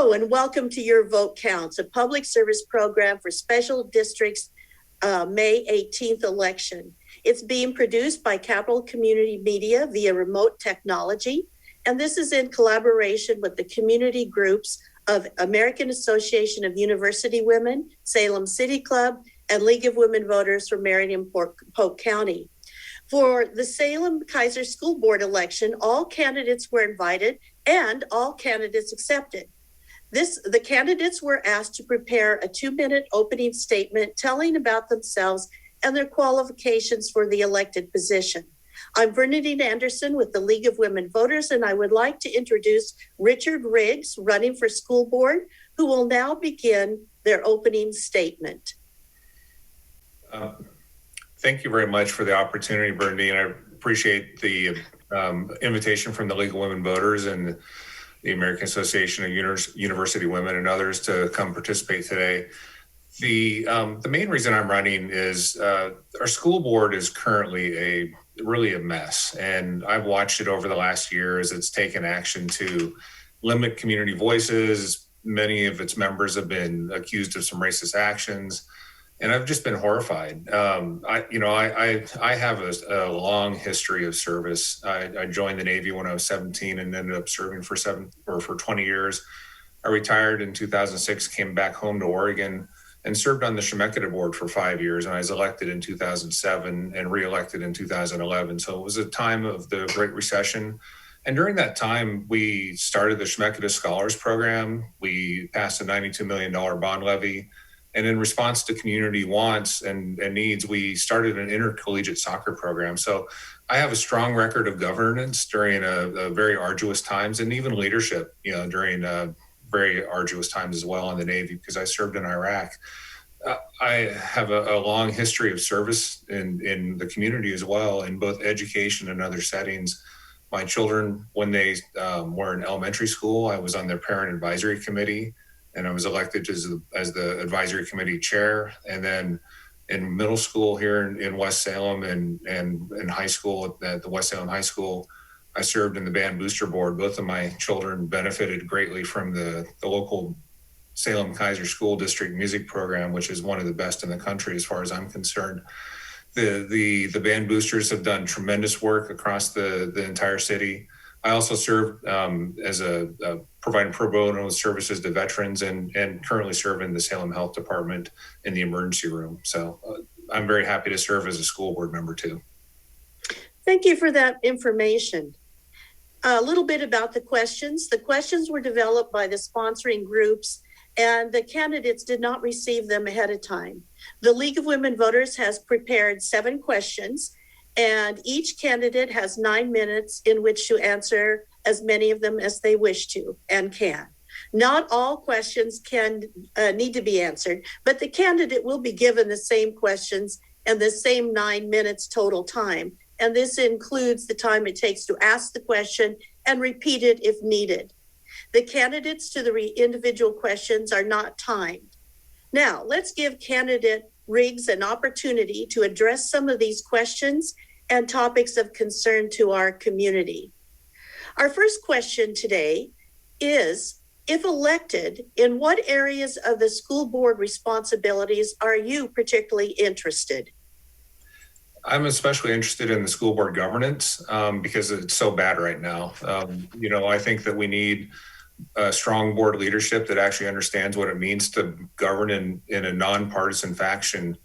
Hello and welcome to Your Vote Counts, a public service program for special districts May 18th election. It's being produced by Capital Community Media via remote technology, and this is in collaboration with the community groups of American Association of University Women, Salem City Club, and League of Women Voters for Marion and Polk County. For the Salem Keizer School Board election, all candidates were invited and all candidates accepted. The candidates were asked to prepare a 2-minute opening statement telling about themselves and their qualifications for the elected position. I'm Bernadine Anderson with the League of Women Voters, and I would like to introduce Richard Riggs, running for school board, who will now begin their opening statement. Thank you very much for the opportunity, Bernadine. I appreciate the invitation from the League of Women Voters and the American Association of University Women and others to come participate today. The main reason I'm running is our school board is currently really a mess, and I've watched it over the last year as it's taken action to limit community voices. Many of its members have been accused of some racist actions, and I've just been horrified. I have a long history of service. I joined the Navy when I was 17 and ended up serving for 20 years. I retired in 2006, came back home to Oregon, and served on the Shemeketa board for 5 years. And I was elected in 2007 and reelected in 2011. So it was a time of the Great Recession. And during that time, we started the Shemeketa Scholars Program. We passed a $92 million bond levy. And in response to community wants and needs, we started an intercollegiate soccer program. So I have a strong record of governance during a very arduous times, and even leadership, during very arduous times as well in the Navy, because I served in Iraq. I have a long history of service in the community as well, in both education and other settings. My children, when they were in elementary school, I was on their parent advisory committee, and I was elected as the advisory committee chair. And then in middle school here in West Salem and in high school at the West Salem High School, I served in the band booster board. Both of my children benefited greatly from the local Salem Keizer School District music program, which is one of the best in the country as far as I'm concerned. The band boosters have done tremendous work across the entire city. I also serve as providing pro bono services to veterans and currently serve in the Salem Health Department in the emergency room. So I'm very happy to serve as a school board member too. Thank you for that information. A little bit about the questions. The questions were developed by the sponsoring groups, and the candidates did not receive them ahead of time. The League of Women Voters has prepared 7 questions, and each candidate has 9 minutes in which to answer as many of them as they wish to and can. Not all questions need to be answered, but the candidate will be given the same questions and the same 9 minutes total time. And this includes the time it takes to ask the question and repeat it if needed. The candidates to the individual questions are not timed. Now, let's give candidate Riggs an opportunity to address some of these questions and topics of concern to our community. Our first question today is, if elected, in what areas of the school board responsibilities are you particularly interested? I'm especially interested in the school board governance because it's so bad right now. I think that we need a strong board leadership that actually understands what it means to govern in a nonpartisan fashion.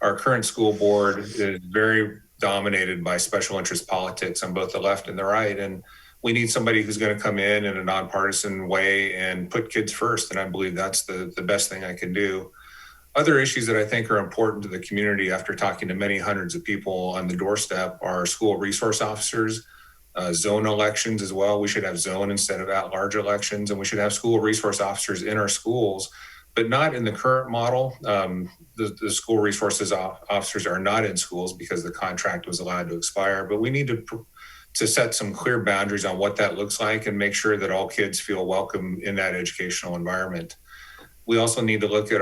Our current school board is very dominated by special interest politics on both the left and the right. And we need somebody who's going to come in a nonpartisan way and put kids first. And I believe that's the best thing I can do. Other issues that I think are important to the community, after talking to many hundreds of people on the doorstep, are school resource officers, zone elections as well. We should have zone instead of at-large elections, and we should have school resource officers in our schools, but not in the current model. The school resources officers are not in schools because the contract was allowed to expire, but we need to set some clear boundaries on what that looks like and make sure that all kids feel welcome in that educational environment. We also need to look at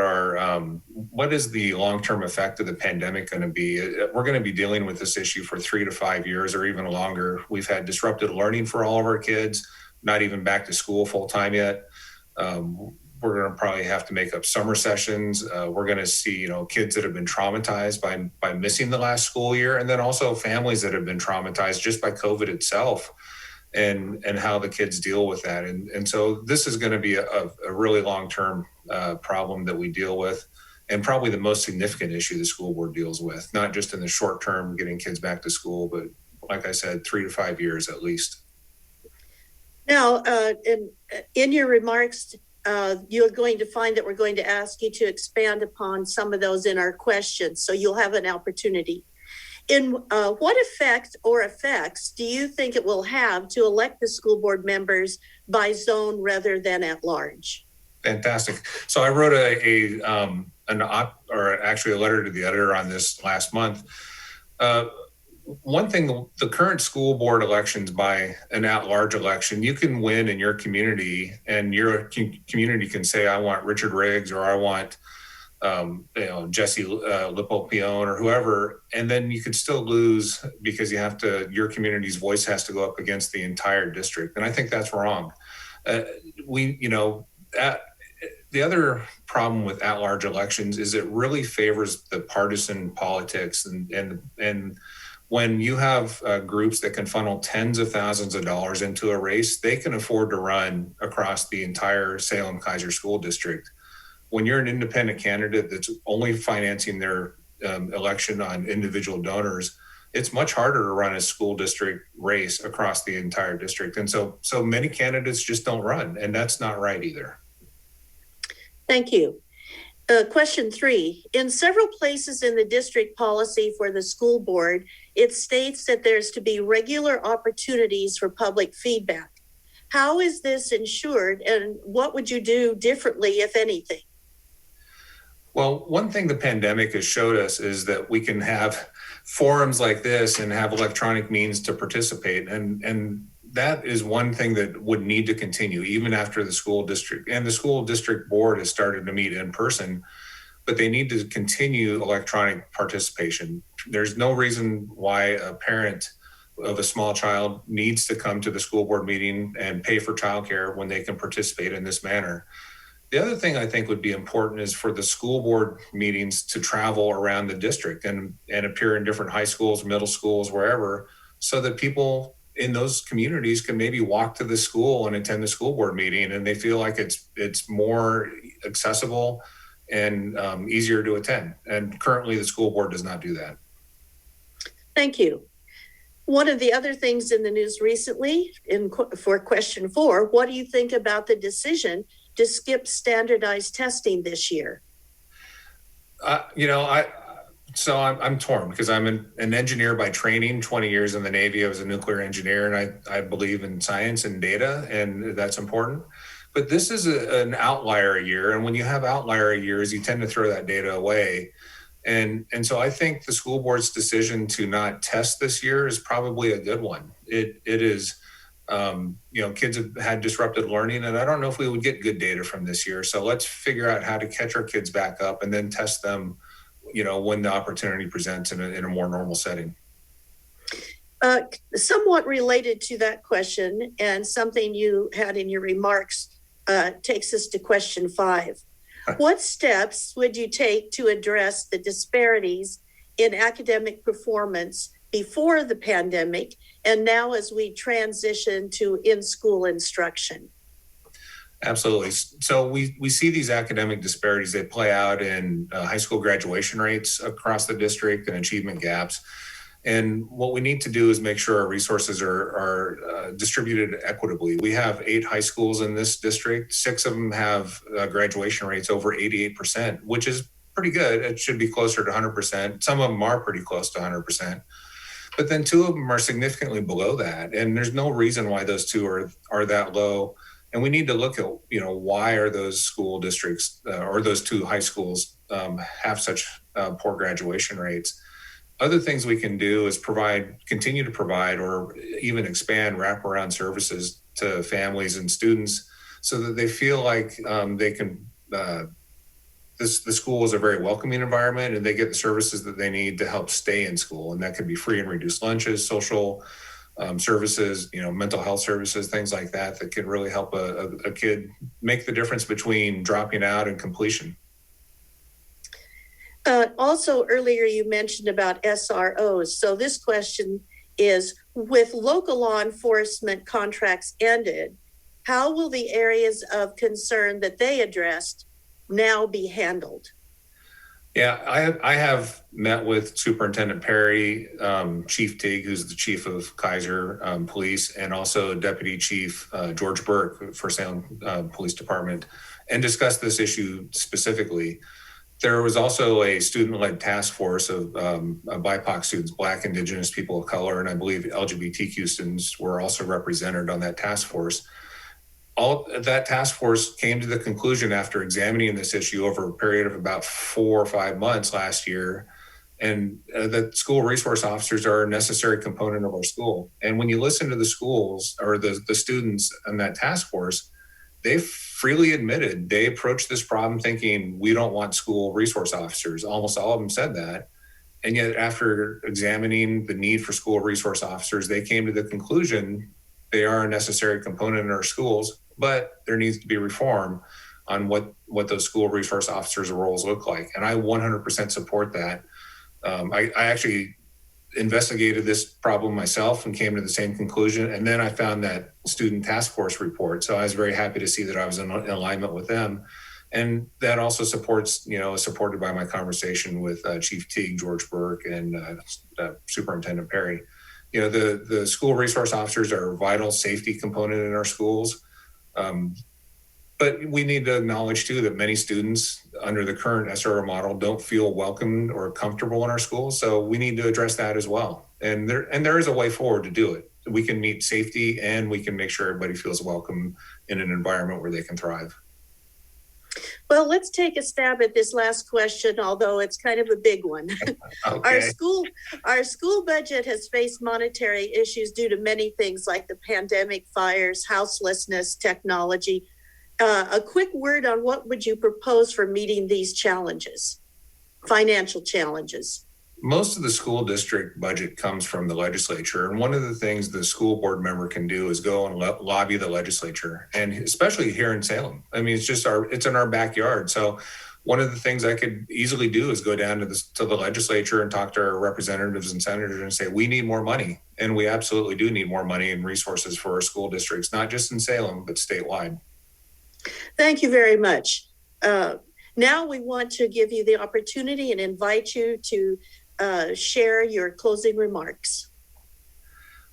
what is the long-term effect of the pandemic going to be? We're going to be dealing with this issue for 3 to 5 years or even longer. We've had disrupted learning for all of our kids. not even back to school full time yet. We're going to probably have to make up summer sessions. We're going to see, kids that have been traumatized by missing the last school year, and then also families that have been traumatized just by COVID itself, and how the kids deal with that. And so this is going to be a really long-term problem that we deal with, and probably the most significant issue the school board deals with, not just in the short term, getting kids back to school, but like I said, 3 to 5 years at least. Now, in your remarks, you're going to find that we're going to ask you to expand upon some of those in our questions, so you'll have an opportunity. In what effect or effects do you think it will have to elect the school board members by zone rather than at large? Fantastic. So I wrote a letter to the editor on this last month. One thing, the current school board elections by an at-large election, you can win in your community, and your community can say, I want Richard Riggs, or I want Jesse Lipopione, or whoever, and then you could still lose because your community's voice has to go up against the entire district. And I think that's wrong. The other problem with at-large elections is it really favors the partisan politics, and when you have groups that can funnel tens of thousands of dollars into a race, they can afford to run across the entire Salem Keizer school district. When you're an independent candidate that's only financing their election on individual donors, it's much harder to run a school district race across the entire district. And so many candidates just don't run, and that's not right either. Thank you. Question 3, in several places in the district policy for the school board, it states that there's to be regular opportunities for public feedback. How is this ensured, and what would you do differently, if anything? Well, one thing the pandemic has showed us is that we can have forums like this and have electronic means to participate. And that is one thing that would need to continue even after the school district and the school district board has started to meet in person, but they need to continue electronic participation. There's no reason why a parent of a small child needs to come to the school board meeting and pay for childcare when they can participate in this manner. The other thing I think would be important is for the school board meetings to travel around the district and appear in different high schools, middle schools, wherever, so that people in those communities can maybe walk to the school and attend the school board meeting, and they feel like it's more accessible and easier to attend. And currently the school board does not do that. Thank you. One of the other things in the news recently, for question 4, what do you think about the decision to skip standardized testing this year? I'm torn because I'm an engineer by training, 20 years in the Navy. I was a nuclear engineer, and I believe in science and data, and that's important. But this is an outlier year, and when you have outlier years, you tend to throw that data away. And so I think the school board's decision to not test this year is probably a good one. It is, kids have had disrupted learning, and I don't know if we would get good data from this year. So let's figure out how to catch our kids back up and then test them, when the opportunity presents in a more normal setting. Somewhat related to that question, and something you had in your remarks, takes us to question 5. What steps would you take to address the disparities in academic performance before the pandemic and now as we transition to in-school instruction? Absolutely. So we see these academic disparities. They play out in high school graduation rates across the district and achievement gaps. And what we need to do is make sure our resources are distributed equitably. We have 8 high schools in this district. 6 of them have graduation rates over 88%, which is pretty good. It should be closer to 100%. Some of them are pretty close to 100%. But then 2 of them are significantly below that. And there's no reason why those 2 are that low. And we need to look at, why are those school districts or those 2 high schools have such poor graduation rates. Other things we can do is continue to provide, or even expand wraparound services to families and students so that they feel like they can, the school is a very welcoming environment and they get the services that they need to help stay in school. And that could be free and reduced lunches, social services, mental health services, things like that, that can really help a kid make the difference between dropping out and completion. Also, earlier you mentioned about SROs. So this question is, with local law enforcement contracts ended, how will the areas of concern that they addressed now be handled? Yeah, I have met with Superintendent Perry, Chief Teague, who's the chief of Keizer Police, and also Deputy Chief George Burke for Salem Police Department, and discussed this issue specifically. There was also a student-led task force of BIPOC students, Black, Indigenous, people of color, and I believe LGBTQ students were also represented on that task force. All that task force came to the conclusion after examining this issue over a period of about 4 or 5 months last year, and that school resource officers are a necessary component of our school. And when you listen to the schools or the students in that task force, they freely admitted they approached this problem thinking, we don't want school resource officers. Almost all of them said that. And yet after examining the need for school resource officers, they came to the conclusion they are a necessary component in our schools, but there needs to be reform on what those school resource officers' roles look like. And I 100% support that. I actually investigated this problem myself and came to the same conclusion. And then I found that student task force report. So I was very happy to see that I was in alignment with them. And that also supported by my conversation with Chief Teague, George Burke, and Superintendent Perry. The school resource officers are a vital safety component in our schools. But we need to acknowledge too that many students under the current SRO model don't feel welcomed or comfortable in our schools. So we need to address that as well. And there is a way forward to do it. We can meet safety and we can make sure everybody feels welcome in an environment where they can thrive. Well, let's take a stab at this last question, although it's kind of a big one. Okay. Our school budget has faced monetary issues due to many things like the pandemic, fires, houselessness, technology. A quick word on what would you propose for meeting these challenges, financial challenges? Most of the school district budget comes from the legislature. And one of the things the school board member can do is go and lobby the legislature, and especially here in Salem. I mean, it's in our backyard. So one of the things I could easily do is go down to the legislature and talk to our representatives and senators and say, we need more money. And we absolutely do need more money and resources for our school districts, not just in Salem, but statewide. Thank you very much. Now we want to give you the opportunity and invite you to share your closing remarks.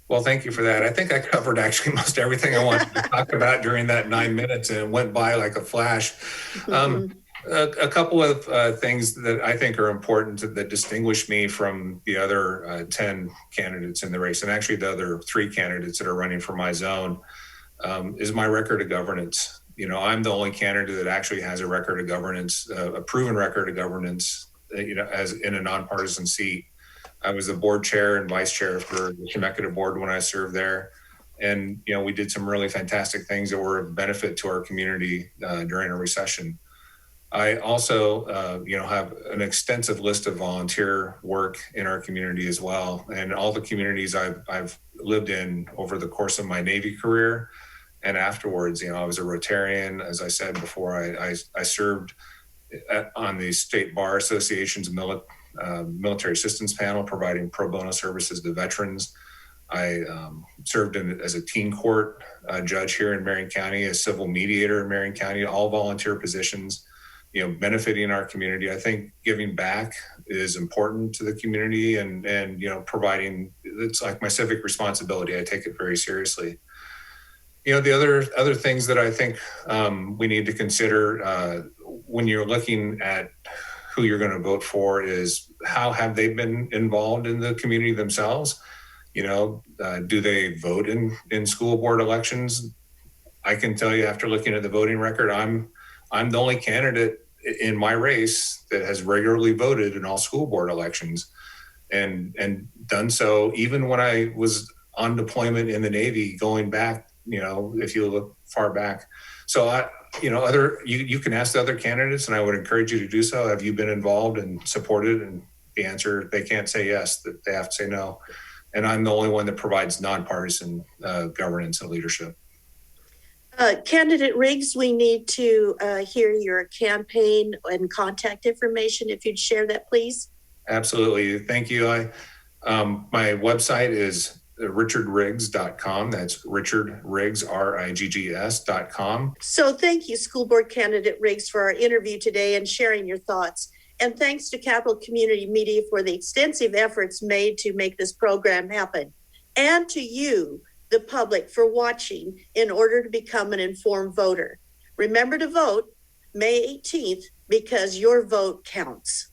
Well, thank you for that. I think I covered actually most everything I wanted to talk about during that 9 minutes, and it went by like a flash. A couple of things that I think are important that distinguish me from the other 10 candidates in the race, and actually the other 3 candidates that are running for my zone, is my record of governance. I'm the only candidate that actually has a record of governance, a proven record of governance, as in a nonpartisan seat. I was the board chair and vice chair for the Temecula board when I served there. And, we did some really fantastic things that were of benefit to our community during a recession. I also, have an extensive list of volunteer work in our community as well. And all the communities I've lived in over the course of my Navy career and afterwards, I was a Rotarian. As I said before, I served on the State Bar Association's military assistance panel, providing pro bono services to veterans. I served as a teen court judge here in Marion County, a civil mediator in Marion County, all volunteer positions, benefiting our community. I think giving back is important to the community and providing, it's like my civic responsibility. I take it very seriously. The other things that I think we need to consider when you're looking at who you're going to vote for is how have they been involved in the community themselves? Do they vote in school board elections? I can tell you after looking at the voting record, I'm the only candidate in my race that has regularly voted in all school board elections and done so even when I was on deployment in the Navy going back, if you look far back. So you can ask the other candidates, and I would encourage you to do so. Have you been involved and supported? And the answer, they can't say yes, that they have to say no. And I'm the only one that provides nonpartisan governance and leadership. Candidate Riggs, we need to hear your campaign and contact information. If you'd share that, please. Absolutely. Thank you. My website is richardriggs.com. That's Richard Riggs, RIGGS.com. So thank you, School Board Candidate Riggs, for our interview today and sharing your thoughts. And thanks to Capital Community Media for the extensive efforts made to make this program happen. And to you, the public, for watching in order to become an informed voter. Remember to vote May 18th because your vote counts.